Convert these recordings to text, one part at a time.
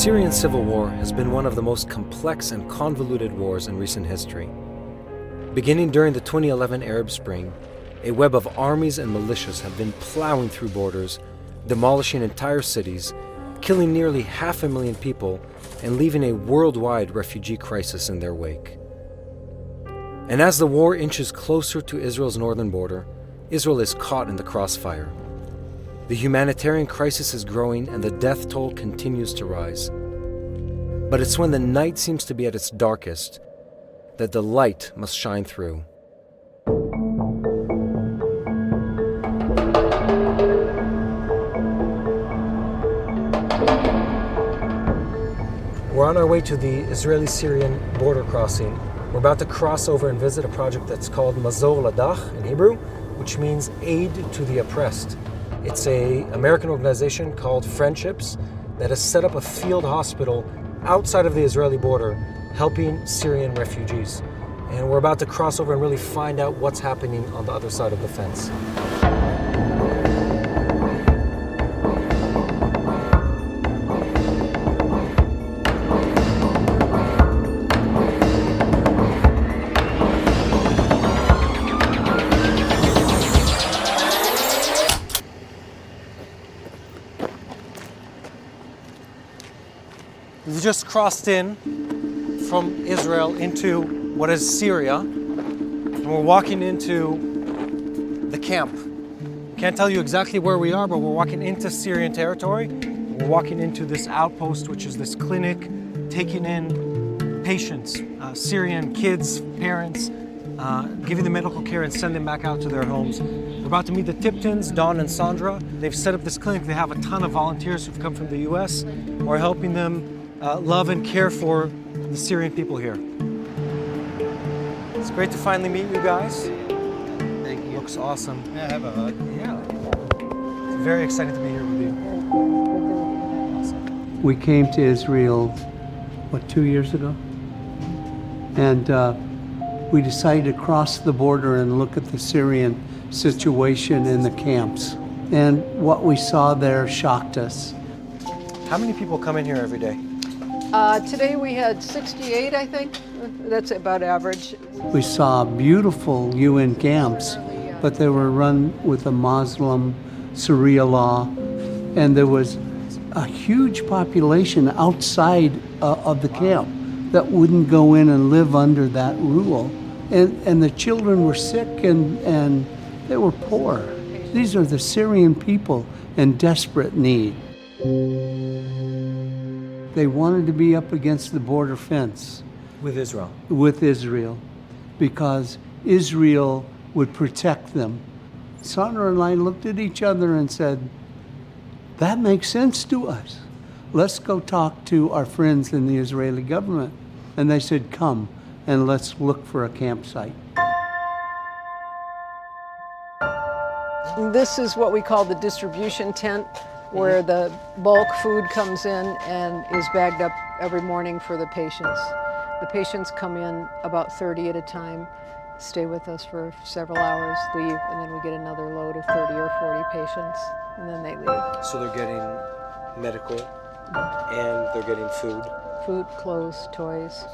Syrian civil war has been one of the most complex and convoluted wars in recent history. Beginning during the 2011 Arab Spring, a web of armies and militias have been plowing through borders, demolishing entire cities, killing nearly 500,000 people, and leaving a worldwide refugee crisis in their wake. And as the war inches closer to Israel's northern border, Israel is caught in the crossfire. The humanitarian crisis is growing and the death toll continues to rise. But it's when the night seems to be at its darkest that the light must shine through. We're on our way to the Israeli-Syrian border crossing. We're about to cross over and visit a project that's called Mazor Ladach in Hebrew, which means aid to the oppressed. It's an American organization called Friendships that has set up a field hospital outside of the Israeli border, helping Syrian refugees. And we're about to cross over and really find out what's happening on the other side of the fence. We've just crossed in from Israel into what is Syria, and we're walking into the camp. Can't tell you exactly where we are, but we're walking into Syrian territory. We're walking into this outpost, which is this clinic, taking in patients, Syrian kids, parents, giving them medical care and send them back out to their homes. We're about to meet the Tiptons, Dawn and Sandra. They've set up this clinic. They have a ton of volunteers who've come from the US. We're helping them love and care for the Syrian people here. It's great to finally meet you guys. Thank you. Looks awesome. Yeah, have a hug. Yeah. It's very exciting to be here with you. Awesome. We came to Israel, 2 years ago? And we decided to cross the border and look at the Syrian situation in the camps. And what we saw there shocked us. How many people come in here every day? Today we had 68, I think. That's about average. We saw beautiful UN camps, but they were run with a Muslim Sharia law, and there was a huge population outside of the camp that wouldn't go in and live under that rule. And the children were sick and they were poor. These are the Syrian people in desperate need. They wanted to be up against the border fence. With Israel? With Israel, because Israel would protect them. Sandra and I looked at each other and said, that makes sense to us. Let's go talk to our friends in the Israeli government. And they said, come and let's look for a campsite. This is what we call the distribution tent, where the bulk food comes in and is bagged up every morning for the patients. The patients come in about 30 at a time, stay with us for several hours, leave, and then we get another load of 30 or 40 patients, and then they leave. So they're getting medical and they're getting food? Food, clothes, toys.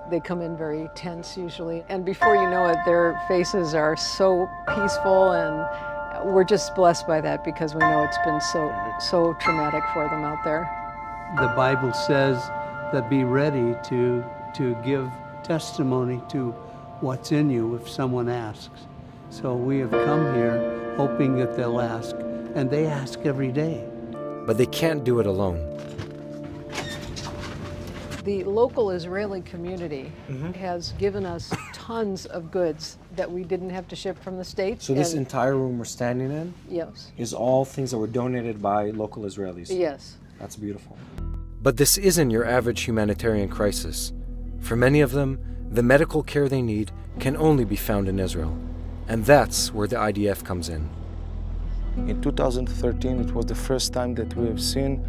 They come in very tense usually, and before you know it, their faces are so peaceful, and we're just blessed by that because we know it's been so traumatic for them out there. The Bible says that be ready to give testimony to what's in you if someone asks. So we have come here hoping that they'll ask, and they ask every day. But they can't do it alone. The local Israeli community has given us tons of goods that we didn't have to ship from the States. So this entire room we're standing in yes, is all things that were donated by local Israelis? yes. That's beautiful. But this isn't your average humanitarian crisis. For many of them, the medical care they need can only be found in Israel. And that's where the IDF comes in. In 2013, it was the first time that we have seen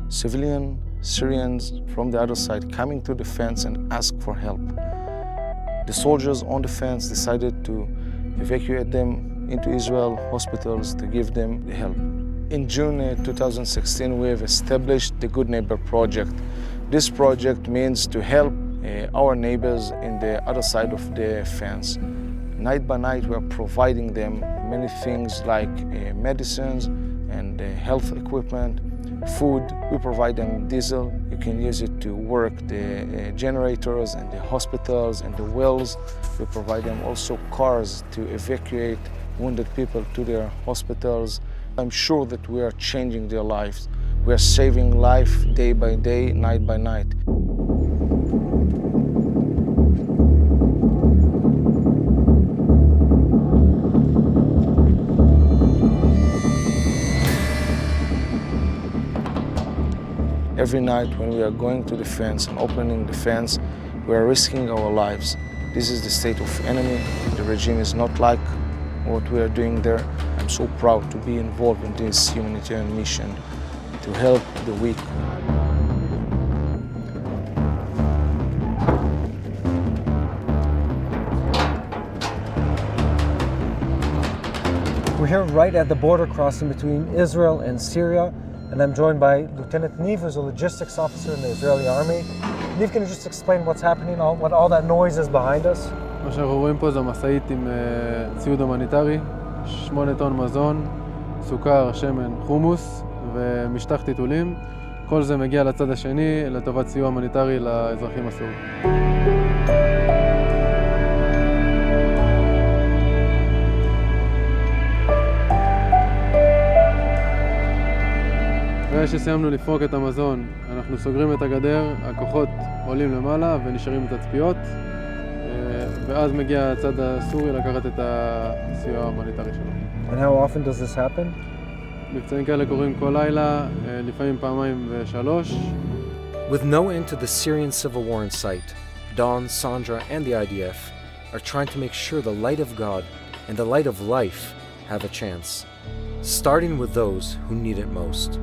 civilian Syrians from the other side coming to the fence and ask for help. The soldiers on the fence decided to evacuate them into Israel hospitals to give them the help. In June 2016, we have established the Good Neighbor Project. This project means to help our neighbors in the other side of the fence. Night by night, we are providing them many things like medicines and health equipment, food. We provide them diesel. You can use it to work the generators and the hospitals and the wells. We provide them also cars to evacuate wounded people to their hospitals. I'm sure that we are changing their lives. We are saving life day by day, night by night. Every night when we are going to the fence and opening the fence, we are risking our lives. This is the state of enemy. The regime is not like what we are doing there. I'm so proud to be involved in this humanitarian mission to help the weak. We're here right at the border crossing between Israel and Syria, and I'm joined by Lieutenant Niv, who's a logistics officer in the Israeli army. Niv, can you just explain what's happening, what all that noise is behind us? מה שאנחנו רואים פה זה משאית עם ציוד הומניטרי, 8 טון מזון, סוכר, שמן, חומוס ומשטח טיטולים. כל זה מגיע לצד השני לטובת סיוע הומניטרי לאזרחים הסורים. אחרי שסיימנו לפרוק את המזון, אנחנו סוגרים את הגדר, הכוחות עולים למעלה ונשארים בתצפיות, ואז מגיע הצד הסורי לקחת את הסיוע ההומניטרי שלו. And how often does this happen? מבצעים כאלה קורים כל לילה, לפעמים פעמיים ושלוש. With no end to the Syrian civil war in sight, Dawn, Sandra, and the IDF are trying to make sure the light of God and the light of life have a chance, starting with those who need it most.